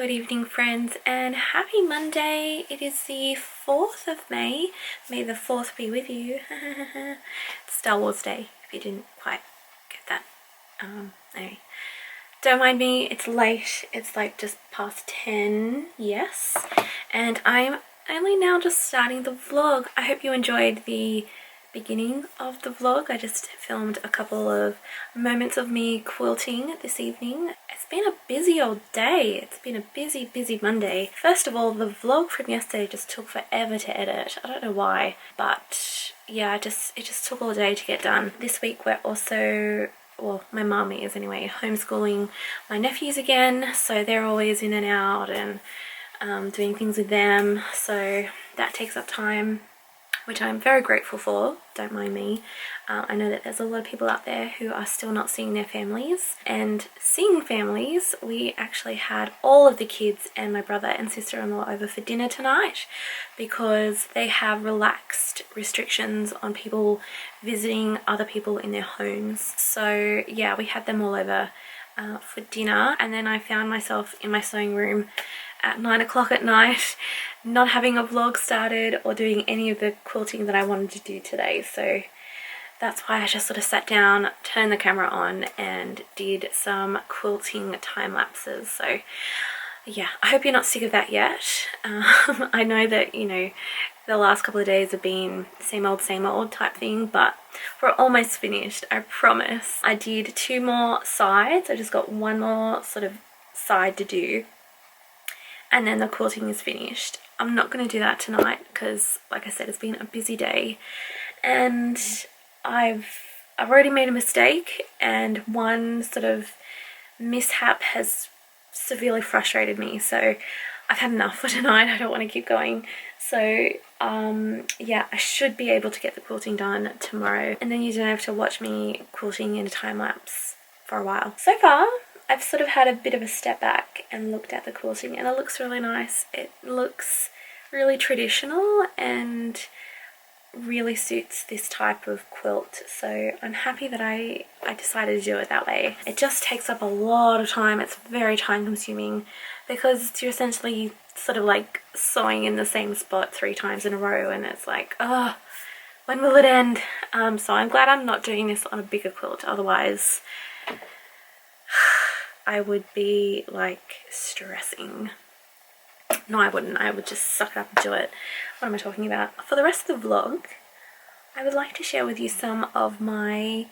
Good evening, friends, and happy Monday. It is the 4th of May. May the 4th be with you. Star Wars Day, if you didn't quite get that. Anyway, don't mind me, it's late. It's like just past 10, yes. And I'm only now just starting the vlog. I hope you enjoyed the beginning of the vlog. I just filmed a couple of moments of me quilting this evening. It's been a busy old day. It's been a busy Monday. First of all, the vlog from yesterday just took forever to edit. I don't know why, but yeah, it just took all day to get done. This week we're also, well, my mum is anyway, homeschooling my nephews again, so they're always in and out and doing things with them, so that takes up time, which I'm very grateful for, don't mind me. I know that there's a lot of people out there who are still not seeing their families. And seeing families, we actually had all of the kids and my brother and sister-in-law over for dinner tonight because they have relaxed restrictions on people visiting other people in their homes. So yeah, we had them all over for dinner, and then I found myself in my sewing room at 9 o'clock at night, not having a vlog started or doing any of the quilting that I wanted to do today. So that's why I just sort of sat down, turned the camera on and did some quilting time lapses. So yeah, I hope you're not sick of that yet. I know that, you know, the last couple of days have been same old type thing, but we're almost finished, I promise. I did 2 more sides. I just got 1 more sort of side to do, and then the quilting is finished. I'm not going to do that tonight because, like I said, it's been a busy day, and I've already made a mistake, and one sort of mishap has severely frustrated me, so I've had enough for tonight. I don't want to keep going. So yeah, I should be able to get the quilting done tomorrow, and then you don't have to watch me quilting in a time lapse for a while. So far I've sort of had a bit of a step back and looked at the quilting, and it looks really nice. It looks really traditional and really suits this type of quilt, so I'm happy that I decided to do it that way. It just takes up a lot of time. It's very time consuming because you're essentially sort of like sewing in the same spot 3 times in a row, and it's like, oh, when will it end? So I'm glad I'm not doing this on a bigger quilt, otherwise I would be like stressing. No, I wouldn't. I would just suck it up and do it. What am I talking about? For the rest of the vlog, I would like to share with you some of my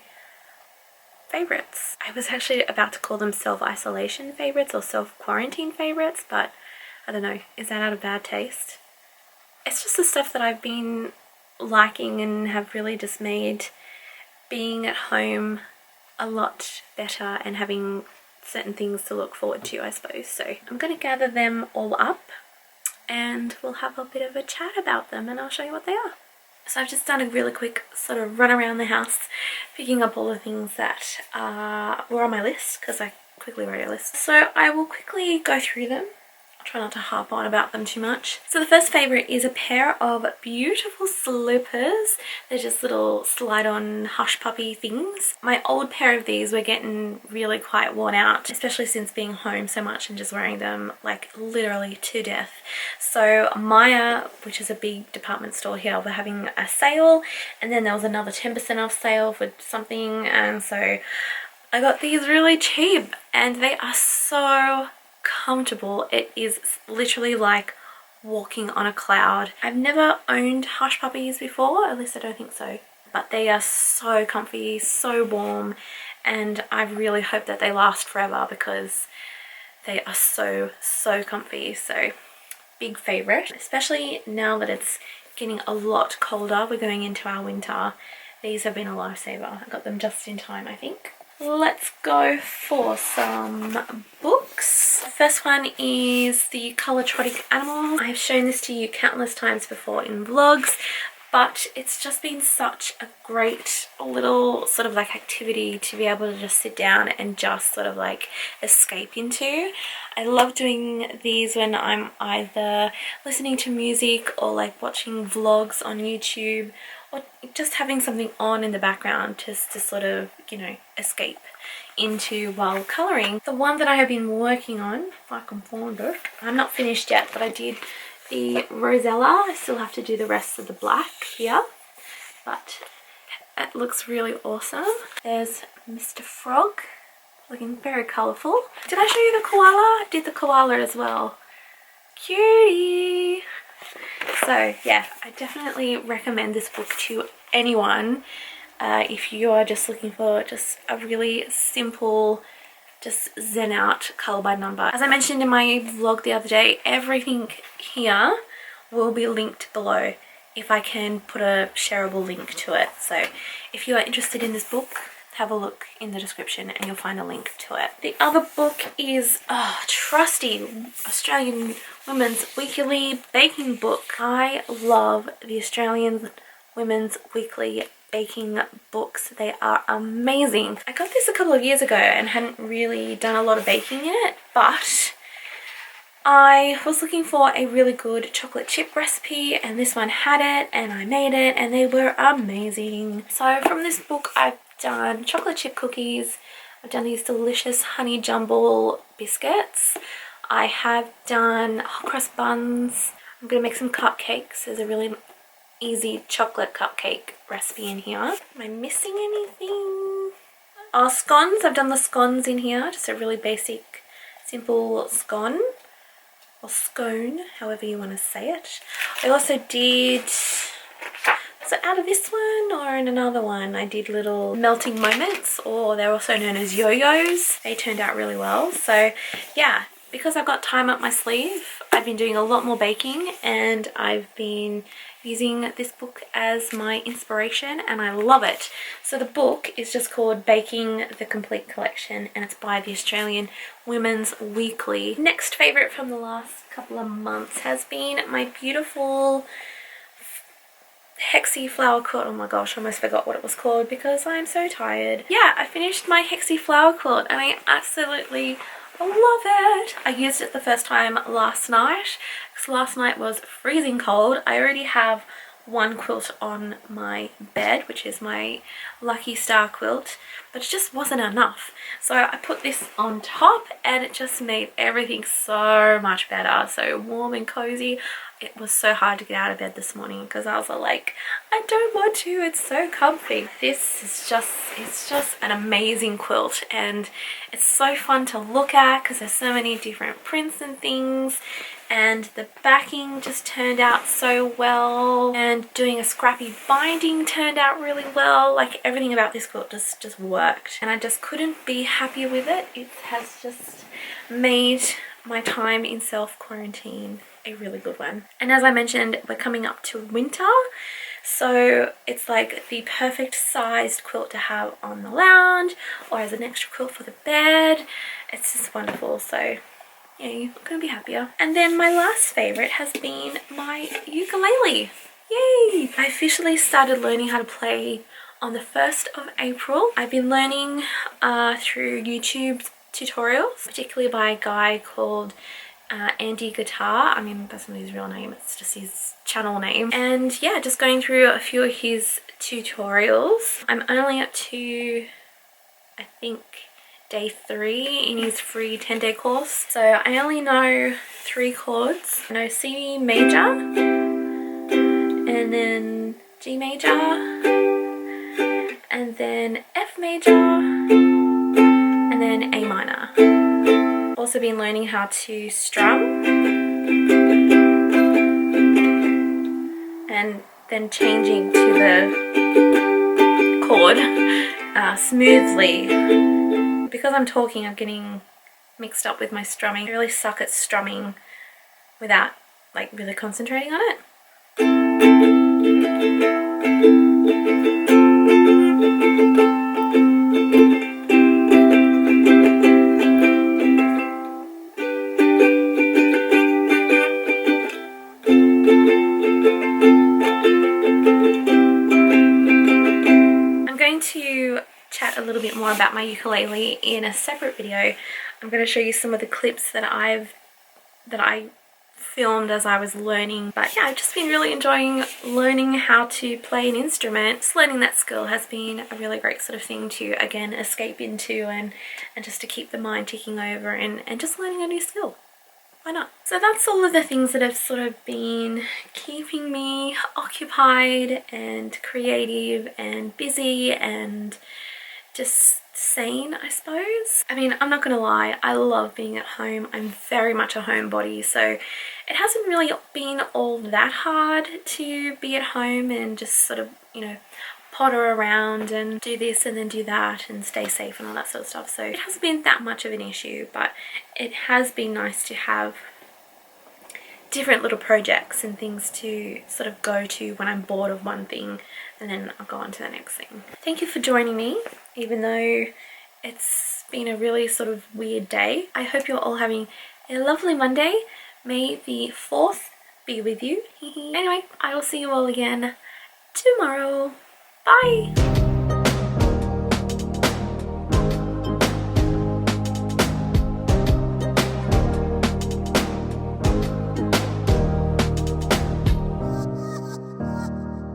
favorites. I was actually about to call them self-isolation favorites or self-quarantine favorites, but I don't know. Is that out of bad taste? It's just the stuff that I've been liking and have really just made being at home a lot better and having certain things to look forward to, I suppose. So I'm going to gather them all up and we'll have a bit of a chat about them, and I'll show you what they are. So I've just done a really quick sort of run around the house picking up all the things that were on my list because I quickly wrote a list. So I will quickly go through them. Try not to harp on about them too much. So the first favourite is a pair of beautiful slippers. They're just little slide-on hush puppy things. My old pair of these were getting really quite worn out, especially since being home so much and just wearing them like literally to death. So Maya, which is a big department store here, were having a sale, and then there was another 10% off sale for something, and so I got these really cheap, and they are so comfortable. It is literally like walking on a cloud. I've never owned hush puppies before, at least I don't think so, but they are so comfy, so warm, and I really hope that they last forever because they are so comfy. So big favorite, especially now that it's getting a lot colder. We're going into our winter. These have been a lifesaver. I got them just in time, I think. Let's go for some books. The first one is the Colourtrotic Animals. I've shown this to you countless times before in vlogs, but it's just been such a great little sort of like activity to be able to just sit down and just sort of like escape into. I love doing these when I'm either listening to music or like watching vlogs on YouTube, or just having something on in the background just to sort of, you know, escape into while colouring. The one that I have been working on, if I can find it, I'm not finished yet, but I did the Rosella. I still have to do the rest of the black here, but it looks really awesome. There's Mr. Frog, looking very colourful. Did I show you the koala? I did the koala as well. Cutie! So yeah, I definitely recommend this book to anyone if you are just looking for just a really simple, just zen out colour by number. As I mentioned in my vlog the other day, everything here will be linked below if I can put a shareable link to it. So if you are interested in this book, have a look in the description and you'll find a link to it. The other book is trusty Australian Women's Weekly Baking Book. I love the Australian Women's Weekly Baking books. They are amazing. I got this a couple of years ago and hadn't really done a lot of baking yet, but I was looking for a really good chocolate chip recipe and this one had it and I made it and they were amazing. So from this book I've done chocolate chip cookies, I've done these delicious honey jumble biscuits, I have done hot cross buns, I'm going to make some cupcakes. There's a really easy chocolate cupcake recipe in here. Am I missing anything? Oh, scones. I've done the scones in here, just a really basic simple scone. Or scone, however you want to say it. I also did, was it out of this one or in another one? I did little melting moments, or they're also known as yo-yos. They turned out really well. So yeah, because I've got time up my sleeve, I've been doing a lot more baking and I've been using this book as my inspiration and I love it. So the book is just called Baking the Complete Collection and it's by the Australian Women's Weekly. Next favourite from the last couple of months has been my beautiful Hexie flower quilt. Oh my gosh, I almost forgot what it was called because I'm so tired. Yeah, I finished my Hexie flower quilt and I absolutely love it. I used it the first time last night because last night was freezing cold. I already have one quilt on my bed, which is my Lucky Star quilt, but it just wasn't enough. So I put this on top and it just made everything so much better, so warm and cozy. It was so hard to get out of bed this morning because I was like, I don't want to, it's so comfy. This is just, it's just an amazing quilt and it's so fun to look at because there's so many different prints and things, and the backing just turned out so well, and doing a scrappy binding turned out really well. Like everything about this quilt just worked and I just couldn't be happier with it. It has just made my time in self-quarantine a really good one. And as I mentioned, we're coming up to winter, so it's like the perfect sized quilt to have on the lounge or as an extra quilt for the bed. It's just wonderful. So yeah, you couldn't be happier. And then my last favorite has been my ukulele. Yay! I officially started learning how to play on the 1st of April. I've been learning through YouTube tutorials, particularly by a guy called Andy Guitar. I mean, that's not his real name, it's just his channel name. And yeah, just going through a few of his tutorials. I'm only up to, I think, day 3 in his free 10-day course. So I only know 3 chords. I know C major, and then G major, and then F major, and then A minor. Also been learning how to strum and then changing to the chord smoothly. Because I'm talking, I'm getting mixed up with my strumming. I really suck at strumming without like really concentrating on it. I'm going to chat a little bit more about my ukulele in a separate video. I'm going to show you some of the clips that I filmed as I was learning. But yeah, I've just been really enjoying learning how to play an instrument. Just learning that skill has been a really great sort of thing to, again, escape into and just to keep the mind ticking over and just learning a new skill. Why not? So that's all of the things that have sort of been keeping me occupied and creative and busy and just sane, I suppose. I mean, I'm not gonna lie, I love being at home. I'm very much a homebody, so it hasn't really been all that hard to be at home and just sort of, you know, potter around and do this and then do that and stay safe and all that sort of stuff. So it hasn't been that much of an issue, but it has been nice to have different little projects and things to sort of go to when I'm bored of one thing, and then I'll go on to the next thing. Thank you for joining me, even though it's been a really sort of weird day. I hope you're all having a lovely Monday. May the 4th be with you. Anyway, I will see you all again tomorrow. Bye!